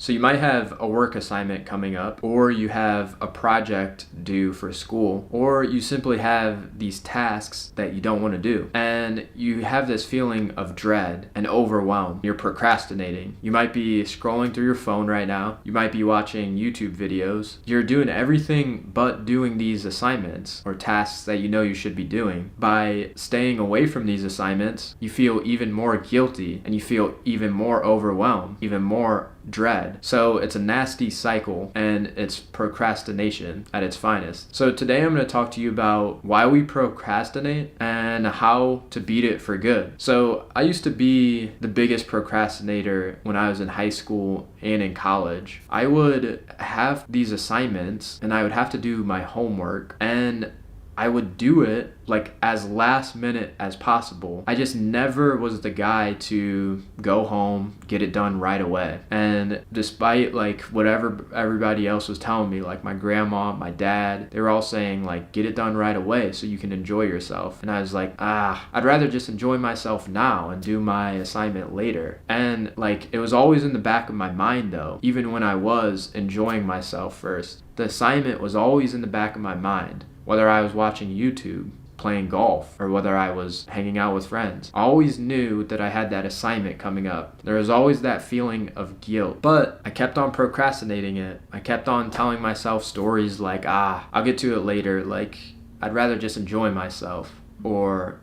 So you might have a work assignment coming up, or you have a project due for school, or you simply have these tasks that you don't want to do. And you have this feeling of dread and overwhelm. You're procrastinating. You might be scrolling through your phone right now. You might be watching YouTube videos. You're doing everything but doing these assignments or tasks that you know you should be doing. By staying away from these assignments, you feel even more guilty and you feel even more overwhelmed, even more dread. So it's a nasty cycle and it's procrastination at its finest. So today I'm going to talk to you about why we procrastinate and how to beat it for good. So I used to be the biggest procrastinator when I was in high school and in college. I would have these assignments and I would have to do my homework, and I would do it like as last minute as possible. I just never was the guy to go home, get it done right away. And despite like whatever everybody else was telling me, like my grandma, my dad, they were all saying like, get it done right away so you can enjoy yourself. And I was like, I'd rather just enjoy myself now and do my assignment later. And like, it was always in the back of my mind though, even when I was enjoying myself first. The assignment was always in the back of my mind. Whether I was watching YouTube, playing golf, or whether I was hanging out with friends, I always knew that I had that assignment coming up. There was always that feeling of guilt, but I kept on procrastinating it. I kept on telling myself stories like, I'll get to it later, like I'd rather just enjoy myself. Or,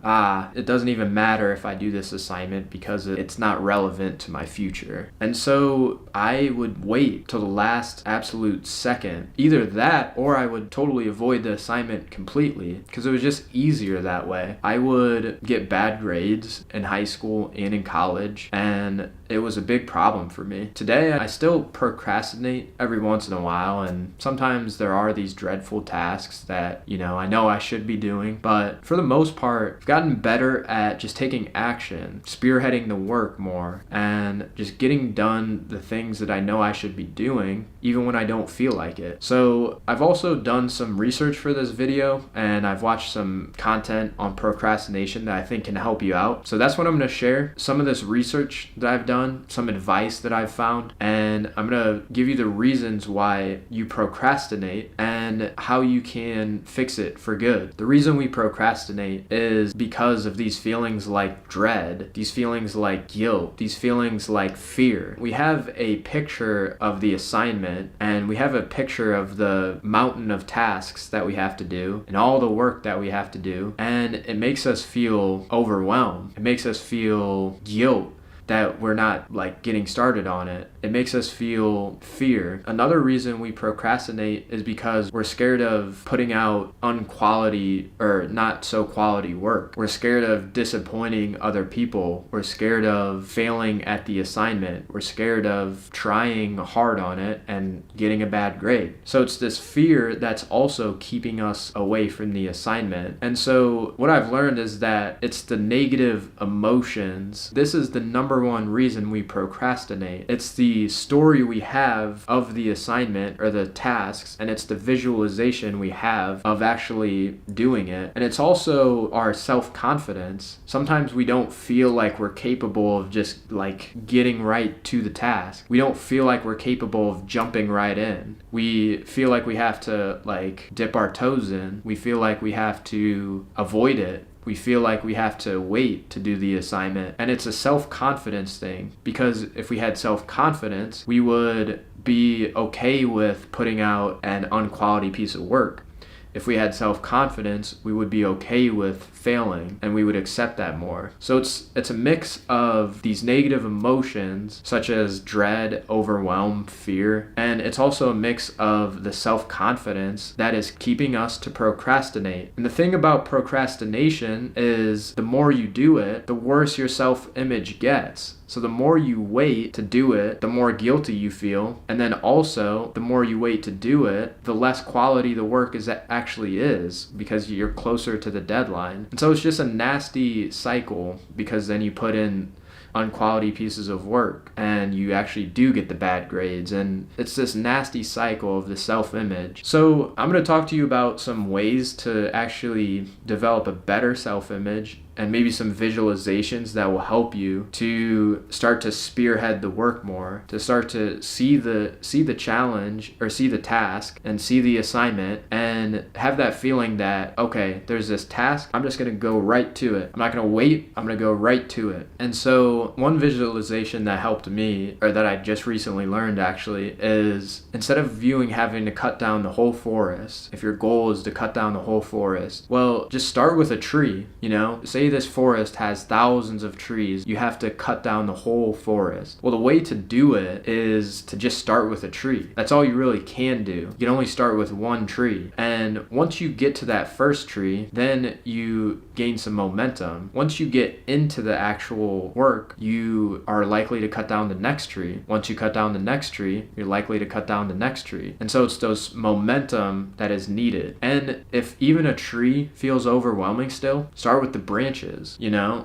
it doesn't even matter if I do this assignment because it's not relevant to my future. And so I would wait till the last absolute second. Either that or I would totally avoid the assignment completely because it was just easier that way. I would get bad grades in high school and in college, and it was a big problem for me. Today, I still procrastinate every once in a while, and sometimes there are these dreadful tasks that, I know I should be doing, but for the most part, I've gotten better at just taking action, spearheading the work more, and just getting done the things that I know I should be doing, even when I don't feel like it. So I've also done some research for this video, and I've watched some content on procrastination that I think can help you out. So that's what I'm going to share. Some of this research that I've done, some advice that I've found, and I'm going to give you the reasons why you procrastinate and how you can fix it for good. The reason we procrastinate is because of these feelings like dread, these feelings like guilt, these feelings like fear. We have a picture of the assignment and we have a picture of the mountain of tasks that we have to do and all the work that we have to do, and it makes us feel overwhelmed. It makes us feel guilt that we're not like getting started on it. It makes us feel fear. Another reason we procrastinate is because we're scared of putting out unquality or not so quality work. We're scared of disappointing other people. We're scared of failing at the assignment. We're scared of trying hard on it and getting a bad grade. So it's this fear that's also keeping us away from the assignment. And so what I've learned is that it's the negative emotions. This is the number one reason we procrastinate. It's the story we have of the assignment or the tasks, and it's the visualization we have of actually doing it. And it's also our self-confidence. Sometimes we don't feel like we're capable of just like getting right to the task. We don't feel like we're capable of jumping right in. We feel like we have to like dip our toes in. We feel like we have to avoid it. We feel like we have to wait to do the assignment. And it's a self-confidence thing, because if we had self-confidence, we would be okay with putting out an unquality piece of work. If we had self-confidence, we would be okay with failing and we would accept that more. So it's a mix of these negative emotions such as dread, overwhelm, fear, and it's also a mix of the self-confidence that is keeping us to procrastinate. And the thing about procrastination is the more you do it, the worse your self-image gets. So the more you wait to do it, the more guilty you feel. And then also, the more you wait to do it, the less quality the work actually is, because you're closer to the deadline. And so it's just a nasty cycle, because then you put in unquality pieces of work and you actually do get the bad grades, and it's this nasty cycle of the self-image. So I'm going to talk to you about some ways to actually develop a better self-image and maybe some visualizations that will help you to start to spearhead the work more, to start to see the challenge or see the task and see the assignment and have that feeling that, okay, there's this task, I'm just going to go right to it. I'm not going to wait, I'm going to go right to it. And so one visualization that helped me, or that I just recently learned actually, is instead of viewing having to cut down the whole forest, if your goal is to cut down the whole forest, well, just start with a tree. Say this forest has thousands of trees, you have to cut down the whole forest. Well, the way to do it is to just start with a tree. That's all you really can do. You can only start with one tree. And once you get to that first tree, then you gain some momentum. Once you get into the actual work, you are likely to cut down the next tree. Once you cut down the next tree, you're likely to cut down the next tree. And so it's those momentum that is needed. And if even a tree feels overwhelming still, start with the branches,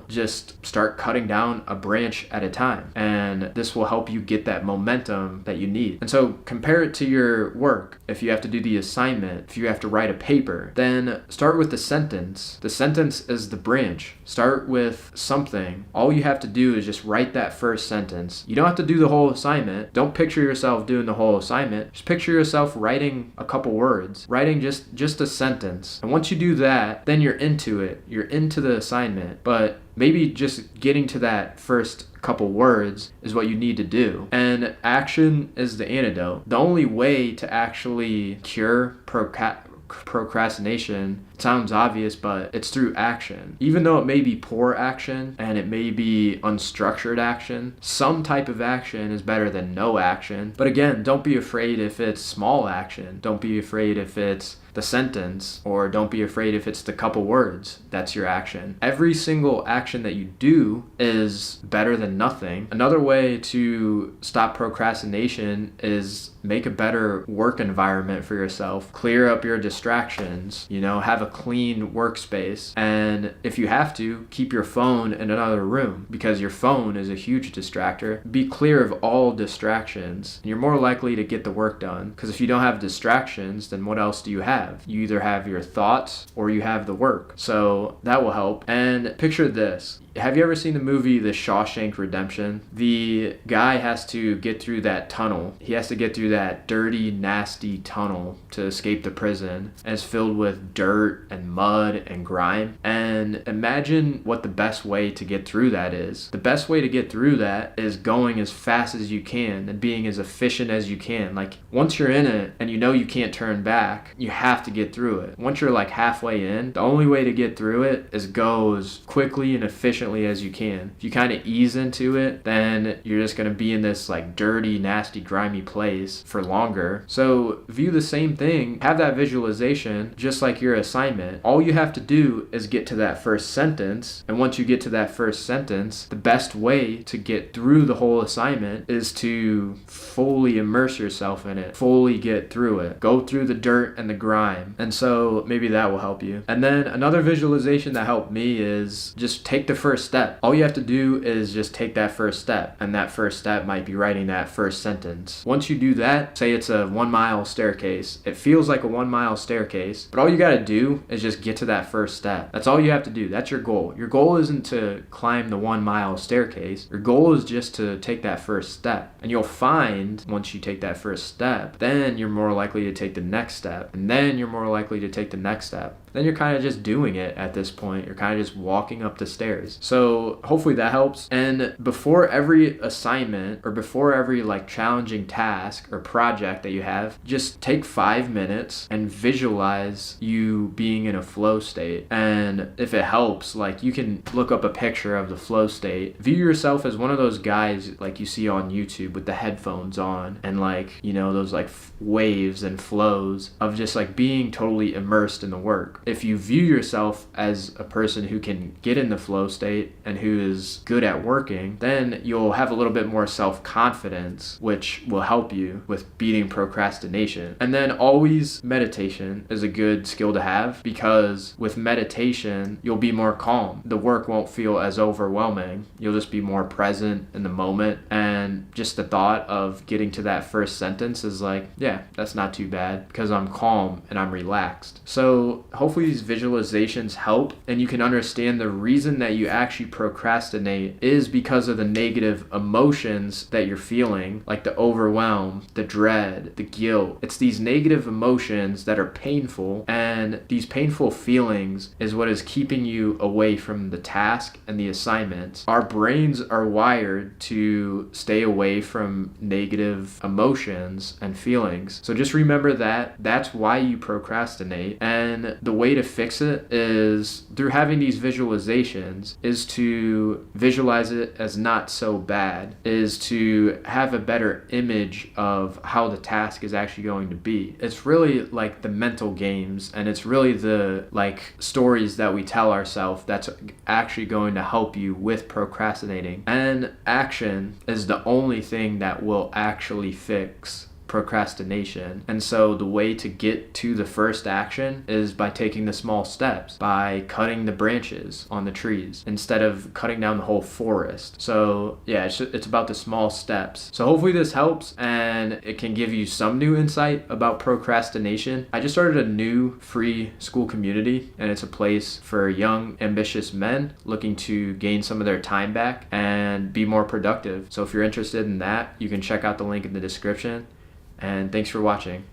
just start cutting down a branch at a time. And this will help you get that momentum that you need. And so compare it to your work. If you have to do the assignment, if you have to write a paper, then start with the sentence. The sentence is the branch. Start with something. All you have to do is just write that first sentence. You don't have to do the whole assignment. Don't picture yourself doing the whole assignment. Just picture yourself writing a couple words, writing just a sentence. And once you do that, then you're into it. You're into the assignment. But maybe just getting to that first couple words is what you need to do. And action is the antidote. The only way to actually cure procrastination, it sounds obvious, but it's through action. Even though it may be poor action and it may be unstructured action, some type of action is better than no action. But again, don't be afraid if it's small action. Don't be afraid if it's the sentence, or don't be afraid if it's the couple words. That's your action. Every single action that you do is better than nothing. Another way to stop procrastination is make a better work environment for yourself. Clear up your distractions, have a clean workspace. And if you have to, keep your phone in another room, because your phone is a huge distractor. Be clear of all distractions, and you're more likely to get the work done. Because if you don't have distractions, then what else do you have? You either have your thoughts or you have the work. So that will help. And picture this. Have you ever seen the movie The Shawshank Redemption? The guy has to get through that tunnel. He has to get through that dirty, nasty tunnel to escape the prison. And it's filled with dirt and mud and grime. And imagine what the best way to get through that is. The best way to get through that is going as fast as you can and being as efficient as you can. Like, once you're in it and you can't turn back, you have to get through it. Once you're like halfway in, the only way to get through it is go as quickly and efficiently as you can. If you kind of ease into it, then you're just going to be in this like dirty, nasty, grimy place for longer. So view the same thing, have that visualization just like your assignment. All you have to do is get to that first sentence. And once you get to that first sentence, the best way to get through the whole assignment is to fully immerse yourself in it, fully get through it, go through the dirt and the grime. And so maybe that will help you. And then another visualization that helped me is just take the first step. All you have to do is just take that first step, and that first step might be writing that first sentence. Once you do that, say it's a 1 mile staircase. It feels like a 1 mile staircase, but all you got to do is just get to that first step. That's all you have to do. That's your goal. Your goal isn't to climb the 1 mile staircase. Your goal is just to take that first step. And you'll find once you take that first step, then you're more likely to take the next step, and then you're more likely to take the next step. Then you're kind of just doing it at this point. You're kind of just walking up the stairs. So hopefully that helps. And before every assignment or before every like challenging task or project that you have, just take 5 minutes and visualize you being in a flow state. And if it helps, like you can look up a picture of the flow state. View yourself as one of those guys like you see on YouTube with the headphones on and like, those like waves and flows of just like being totally immersed in the work. If you view yourself as a person who can get in the flow state and who is good at working, then you'll have a little bit more self-confidence, which will help you with beating procrastination. And then always meditation is a good skill to have, because with meditation, you'll be more calm. The work won't feel as overwhelming. You'll just be more present in the moment. And just the thought of getting to that first sentence is like, yeah, that's not too bad because I'm calm and I'm relaxed. So hopefully hopefully these visualizations help and you can understand the reason that you actually procrastinate is because of the negative emotions that you're feeling, like the overwhelm, the dread, the guilt. It's these negative emotions that are painful, and these painful feelings is what is keeping you away from the task and the assignment. Our brains are wired to stay away from negative emotions and feelings. So just remember that that's why you procrastinate. And the way to fix it is through having these visualizations, is to visualize it as not so bad, is to have a better image of how the task is actually going to be. It's really like the mental games, and it's really the like stories that we tell ourselves that's actually going to help you with procrastinating. And action is the only thing that will actually fix procrastination. And so the way to get to the first action is by taking the small steps, by cutting the branches on the trees instead of cutting down the whole forest. So yeah, it's about the small steps. So hopefully this helps and it can give you some new insight about procrastination. I just started a new free school community, and it's a place for young, ambitious men looking to gain some of their time back and be more productive. So if you're interested in that, you can check out the link in the description. And thanks for watching.